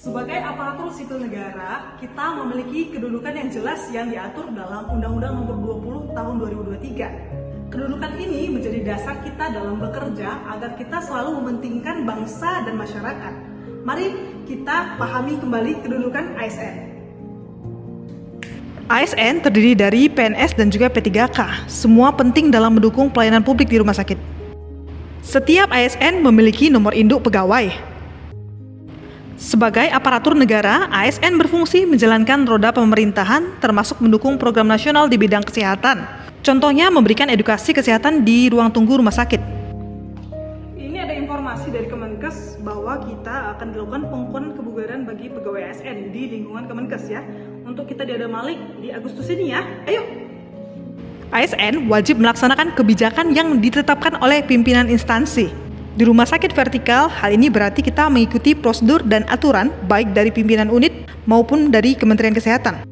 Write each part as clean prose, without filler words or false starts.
Sebagai aparatur sipil negara, kita memiliki kedudukan yang jelas yang diatur dalam Undang-Undang Nomor 20 Tahun 2023. Kedudukan ini menjadi dasar kita dalam bekerja agar kita selalu mementingkan bangsa dan masyarakat. Mari kita pahami kembali kedudukan ASN. ASN terdiri dari PNS dan juga P3K. Semua penting dalam mendukung pelayanan publik di rumah sakit. Setiap ASN memiliki nomor induk pegawai. Sebagai aparatur negara, ASN berfungsi menjalankan roda pemerintahan termasuk mendukung program nasional di bidang kesehatan. Contohnya memberikan edukasi kesehatan di ruang tunggu rumah sakit. Ini ada informasi dari Kemenkes bahwa kita akan dilakukan pengukuran kebugaran bagi pegawai ASN di lingkungan Kemenkes ya. Untuk kita diada Malik di Agustus ini ya. Ayo! ASN wajib melaksanakan kebijakan yang ditetapkan oleh pimpinan instansi. Di rumah sakit vertikal, hal ini berarti kita mengikuti prosedur dan aturan baik dari pimpinan unit maupun dari Kementerian Kesehatan.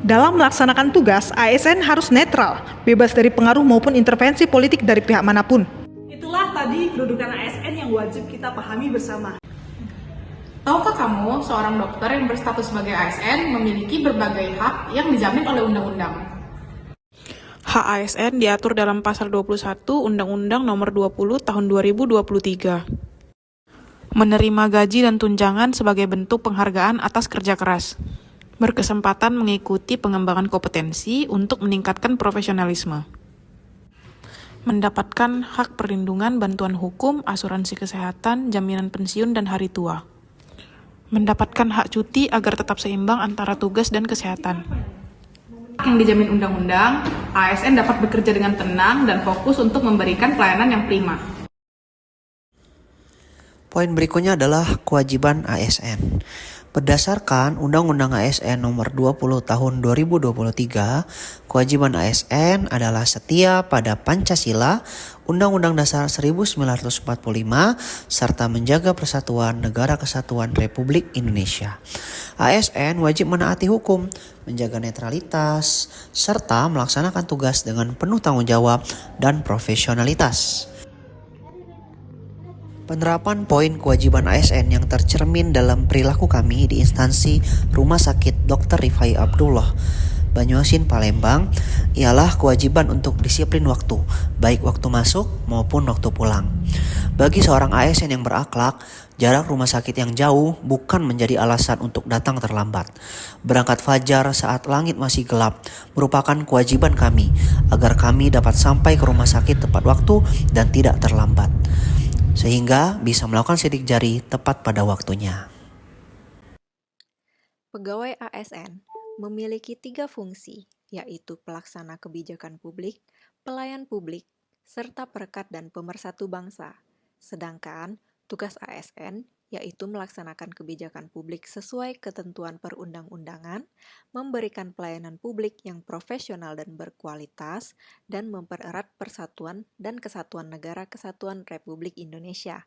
Dalam melaksanakan tugas, ASN harus netral, bebas dari pengaruh maupun intervensi politik dari pihak manapun. Itulah tadi kedudukan ASN yang wajib kita pahami bersama. Tahukah kamu, seorang dokter yang berstatus sebagai ASN memiliki berbagai hak yang dijamin oleh undang-undang? Hak ASN diatur dalam Pasal 21 Undang-Undang Nomor 20 Tahun 2023. Menerima gaji dan tunjangan sebagai bentuk penghargaan atas kerja keras. Berkesempatan mengikuti pengembangan kompetensi untuk meningkatkan profesionalisme. Mendapatkan hak perlindungan bantuan hukum, asuransi kesehatan, jaminan pensiun, dan hari tua. Mendapatkan hak cuti agar tetap seimbang antara tugas dan kesehatan. Yang dijamin undang-undang, ASN dapat bekerja dengan tenang dan fokus untuk memberikan pelayanan yang prima. Poin berikutnya adalah kewajiban ASN. Berdasarkan Undang-Undang ASN Nomor 20 Tahun 2023, kewajiban ASN adalah setia pada Pancasila, Undang-Undang Dasar 1945, serta menjaga persatuan Negara Kesatuan Republik Indonesia. ASN wajib menaati hukum, menjaga netralitas, serta melaksanakan tugas dengan penuh tanggung jawab dan profesionalitas. Penerapan poin kewajiban ASN yang tercermin dalam perilaku kami di instansi Rumah Sakit Dr. Rifai Abdullah, Banyuasin, Palembang, ialah kewajiban untuk disiplin waktu, baik waktu masuk maupun waktu pulang. Bagi seorang ASN yang berakhlak, jarak rumah sakit yang jauh bukan menjadi alasan untuk datang terlambat. Berangkat fajar saat langit masih gelap merupakan kewajiban kami agar kami dapat sampai ke rumah sakit tepat waktu dan tidak terlambat, sehingga bisa melakukan sidik jari tepat pada waktunya. Pegawai ASN memiliki 3 fungsi, yaitu pelaksana kebijakan publik, pelayan publik, serta perekat dan pemersatu bangsa. Sedangkan tugas ASN yaitu melaksanakan kebijakan publik sesuai ketentuan perundang-undangan, memberikan pelayanan publik yang profesional dan berkualitas, dan mempererat persatuan dan kesatuan negara kesatuan Republik Indonesia.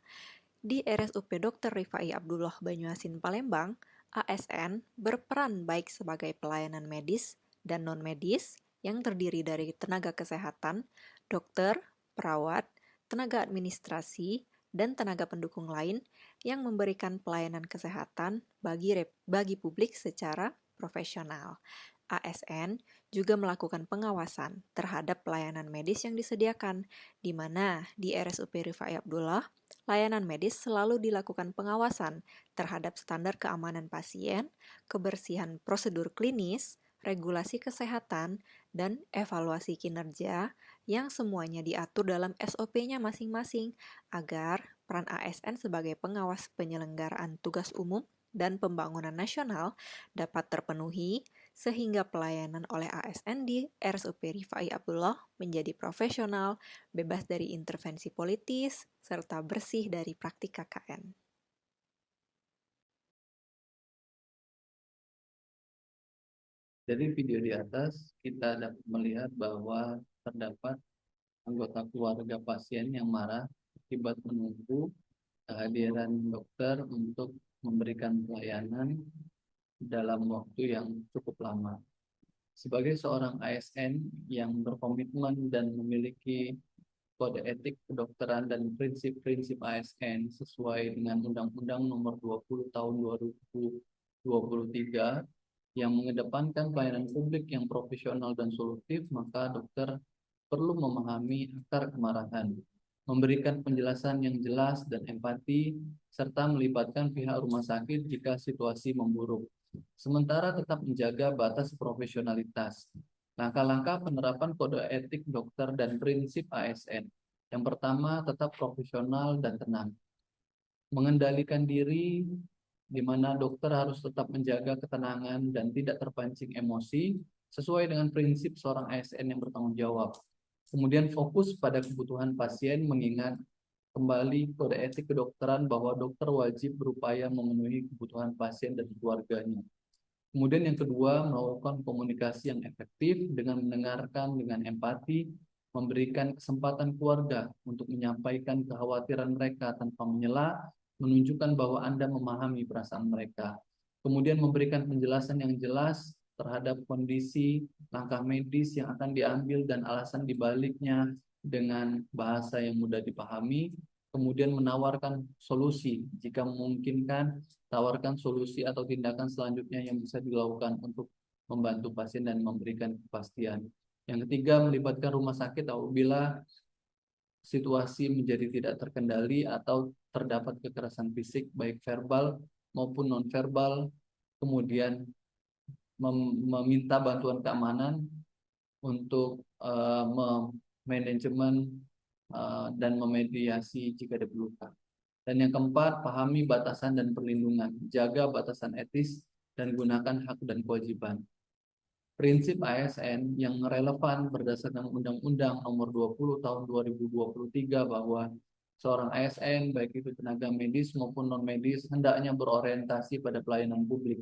Di RSUP Dr. Rifai Abdullah Banyuasin Palembang, ASN berperan baik sebagai pelayanan medis dan non-medis yang terdiri dari tenaga kesehatan, dokter, perawat, tenaga administrasi, dan tenaga pendukung lain yang memberikan pelayanan kesehatan bagi publik secara profesional. ASN juga melakukan pengawasan terhadap pelayanan medis yang disediakan, di mana di RSUP Rifai Abdullah, layanan medis selalu dilakukan pengawasan terhadap standar keamanan pasien, kebersihan prosedur klinis, regulasi kesehatan, dan evaluasi kinerja yang semuanya diatur dalam SOP-nya masing-masing agar peran ASN sebagai pengawas penyelenggaraan tugas umum dan pembangunan nasional dapat terpenuhi sehingga pelayanan oleh ASN di RSUP Rifai Abdullah menjadi profesional, bebas dari intervensi politis, serta bersih dari praktik KKN. Dari video di atas, kita dapat melihat bahwa terdapat anggota keluarga pasien yang marah akibat menunggu kehadiran dokter untuk memberikan pelayanan dalam waktu yang cukup lama. Sebagai seorang ASN yang berkomitmen dan memiliki kode etik kedokteran dan prinsip-prinsip ASN sesuai dengan Undang-Undang Nomor 20 Tahun 2023 yang mengedepankan pelayanan publik yang profesional dan solutif, maka dokter perlu memahami akar kemarahan, memberikan penjelasan yang jelas dan empati, serta melibatkan pihak rumah sakit jika situasi memburuk. Sementara tetap menjaga batas profesionalitas. Langkah-langkah penerapan kode etik dokter dan prinsip ASN. Yang pertama, tetap profesional dan tenang. Mengendalikan diri, di mana dokter harus tetap menjaga ketenangan dan tidak terpancing emosi, sesuai dengan prinsip seorang ASN yang bertanggung jawab. Kemudian fokus pada kebutuhan pasien, mengingat kembali kode etik kedokteran bahwa dokter wajib berupaya memenuhi kebutuhan pasien dan keluarganya. Kemudian yang kedua, melakukan komunikasi yang efektif dengan mendengarkan dengan empati, memberikan kesempatan keluarga untuk menyampaikan kekhawatiran mereka tanpa menyela, menunjukkan bahwa Anda memahami perasaan mereka. Kemudian memberikan penjelasan yang jelas terhadap kondisi, langkah medis yang akan diambil dan alasan dibaliknya dengan bahasa yang mudah dipahami. Kemudian menawarkan solusi jika memungkinkan, tawarkan solusi atau tindakan selanjutnya yang bisa dilakukan untuk membantu pasien dan memberikan kepastian. Yang ketiga, melibatkan rumah sakit apabila situasi menjadi tidak terkendali atau terdapat kekerasan fisik baik verbal maupun nonverbal, kemudian meminta bantuan keamanan untuk manajemen dan memediasi jika diperlukan. Dan yang keempat, pahami batasan dan perlindungan, jaga batasan etis dan gunakan hak dan kewajiban. Prinsip ASN yang relevan berdasarkan Undang-Undang Nomor 20 Tahun 2023 bahwa seorang ASN, baik itu tenaga medis maupun non-medis, hendaknya berorientasi pada pelayanan publik.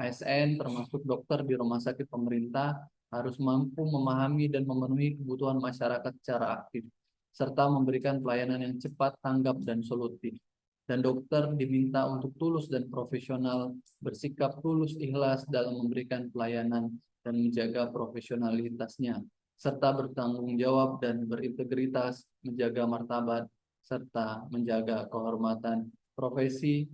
ASN termasuk dokter di rumah sakit pemerintah harus mampu memahami dan memenuhi kebutuhan masyarakat secara aktif, serta memberikan pelayanan yang cepat, tanggap, dan solutif. Dan dokter diminta untuk tulus dan profesional, bersikap tulus ikhlas dalam memberikan pelayanan dan menjaga profesionalitasnya, serta bertanggung jawab dan berintegritas, menjaga martabat, serta menjaga kehormatan profesi